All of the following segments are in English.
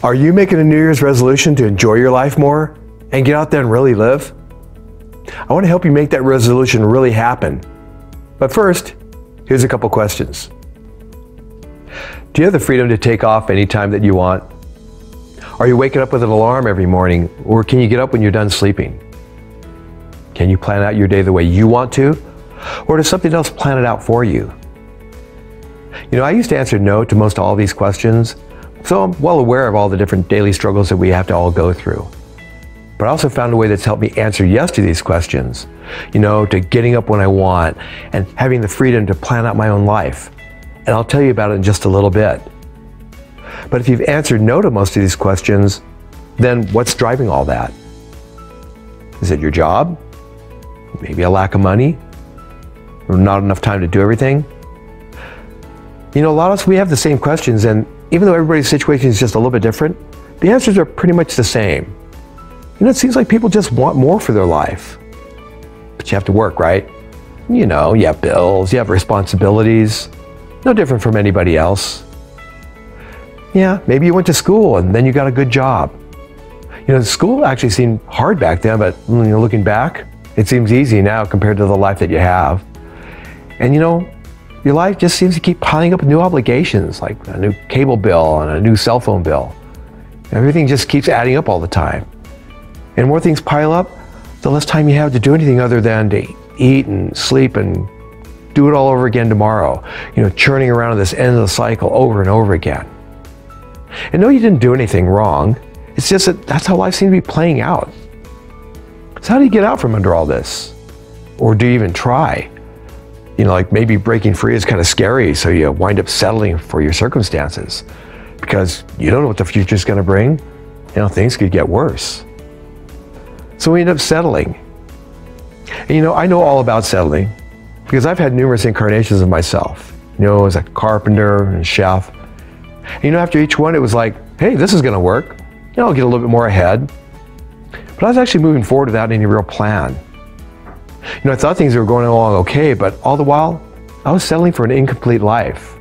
Are you making a New Year's resolution to enjoy your life more and get out there and really live? I want to help you make that resolution really happen. But first, here's a couple questions. Do you have the freedom to take off anytime that you want? Are you waking up with an alarm every morning, or can you get up when you're done sleeping? Can you plan out your day the way you want to, or does something else plan it out for you? I used to answer no to most all these questions, so I'm well aware of all the different daily struggles that we have to all go through. But I also found a way that's helped me answer yes to these questions, to getting up when I want and having the freedom to plan out my own life. And I'll tell you about it in just a little bit. But if you've answered no to most of these questions, then what's driving all that? Is it your job? Maybe a lack of money? Or not enough time to do everything? A lot of us, we have the same questions, and even though everybody's situation is just a little bit different, the answers are pretty much the same. It seems like people just want more for their life. But you have to work, right? You have bills, you have responsibilities, no different from anybody else. Yeah, maybe you went to school and then you got a good job. School actually seemed hard back then, but looking back, it seems easy now compared to the life that you have. And your life just seems to keep piling up with new obligations, like a new cable bill and a new cell phone bill. Everything just keeps adding up all the time. And more things pile up, the less time you have to do anything other than to eat and sleep and do it all over again tomorrow. Churning around in this endless cycle over and over again. And no, you didn't do anything wrong. It's just that's how life seems to be playing out. So how do you get out from under all this? Or do you even try? Like maybe breaking free is kind of scary, so you wind up settling for your circumstances because you don't know what the future is going to bring. Things could get worse. So we end up settling. And I know all about settling because I've had numerous incarnations of myself, as a carpenter and chef. And after each one, it was like, hey, this is going to work. I'll get a little bit more ahead. But I was actually moving forward without any real plan. I thought things were going along okay, but all the while, I was settling for an incomplete life.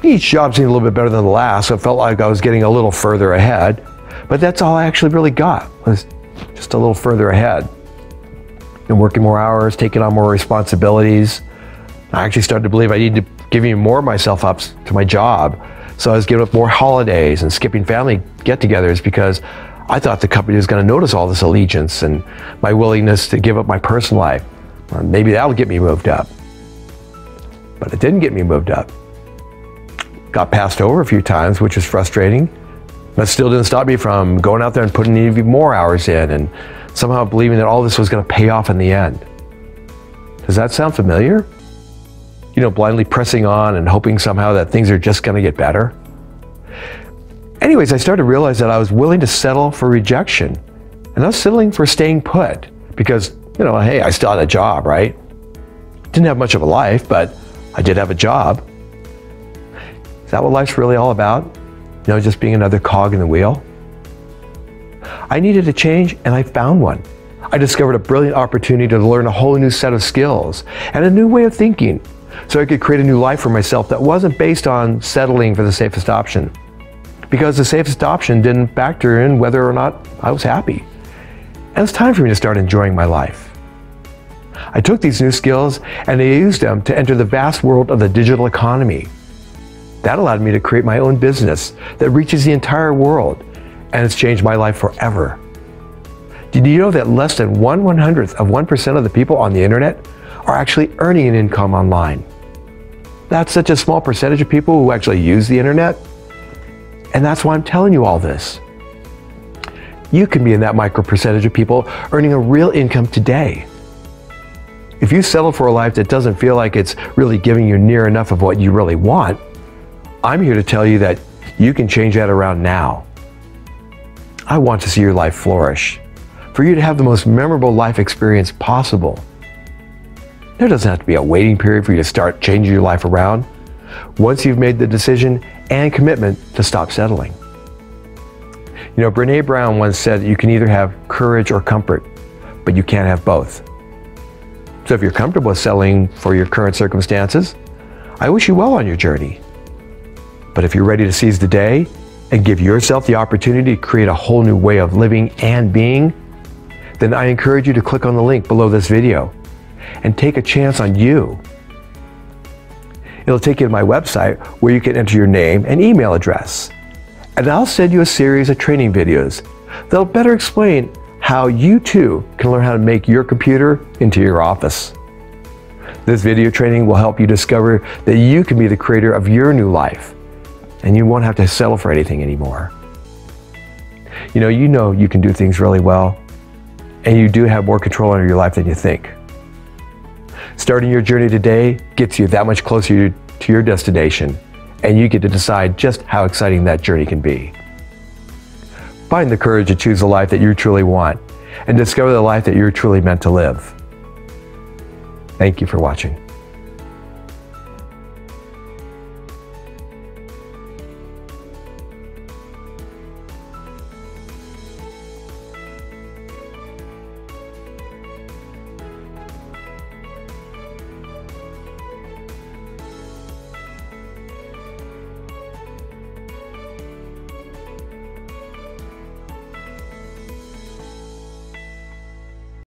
Each job seemed a little bit better than the last, so it felt like I was getting a little further ahead. But that's all I actually really got, was just a little further ahead. And working more hours, taking on more responsibilities. I actually started to believe I needed to give even more of myself up to my job. So I was giving up more holidays and skipping family get-togethers because I thought the company was going to notice all this allegiance and my willingness to give up my personal life. Maybe that'll get me moved up. But it didn't get me moved up. Got passed over a few times, which was frustrating, but still didn't stop me from going out there and putting even more hours in and somehow believing that all this was going to pay off in the end. Does that sound familiar? Blindly pressing on and hoping somehow that things are just going to get better. Anyways, I started to realize that I was willing to settle for rejection. And I was settling for staying put because, hey, I still had a job, right? Didn't have much of a life, but I did have a job. Is that what life's really all about? Just being another cog in the wheel? I needed a change, and I found one. I discovered a brilliant opportunity to learn a whole new set of skills and a new way of thinking so I could create a new life for myself that wasn't based on settling for the safest option. Because the safest option didn't factor in whether or not I was happy. And it was time for me to start enjoying my life. I took these new skills and I used them to enter the vast world of the digital economy. That allowed me to create my own business that reaches the entire world, and it's changed my life forever. Did you know that less than 1/100th of 1% of the people on the internet are actually earning an income online? That's such a small percentage of people who actually use the internet. And that's why I'm telling you all this. You can be in that micro percentage of people earning a real income today. If you settle for a life that doesn't feel like it's really giving you near enough of what you really want, I'm here to tell you that you can change that around now. I want to see your life flourish, for you to have the most memorable life experience possible. There doesn't have to be a waiting period for you to start changing your life around once you've made the decision and commitment to stop settling. Brené Brown once said you can either have courage or comfort, but you can't have both. So if you're comfortable with settling for your current circumstances, I wish you well on your journey. But if you're ready to seize the day and give yourself the opportunity to create a whole new way of living and being, then I encourage you to click on the link below this video and take a chance on you. It'll take you to my website where you can enter your name and email address. And I'll send you a series of training videos that'll better explain how you too can learn how to make your computer into your office. This video training will help you discover that you can be the creator of your new life, and you won't have to settle for anything anymore. You know you can do things really well, and you do have more control over your life than you think. Starting your journey today gets you that much closer to your destination, and you get to decide just how exciting that journey can be. Find the courage to choose the life that you truly want and discover the life that you're truly meant to live. Thank you for watching.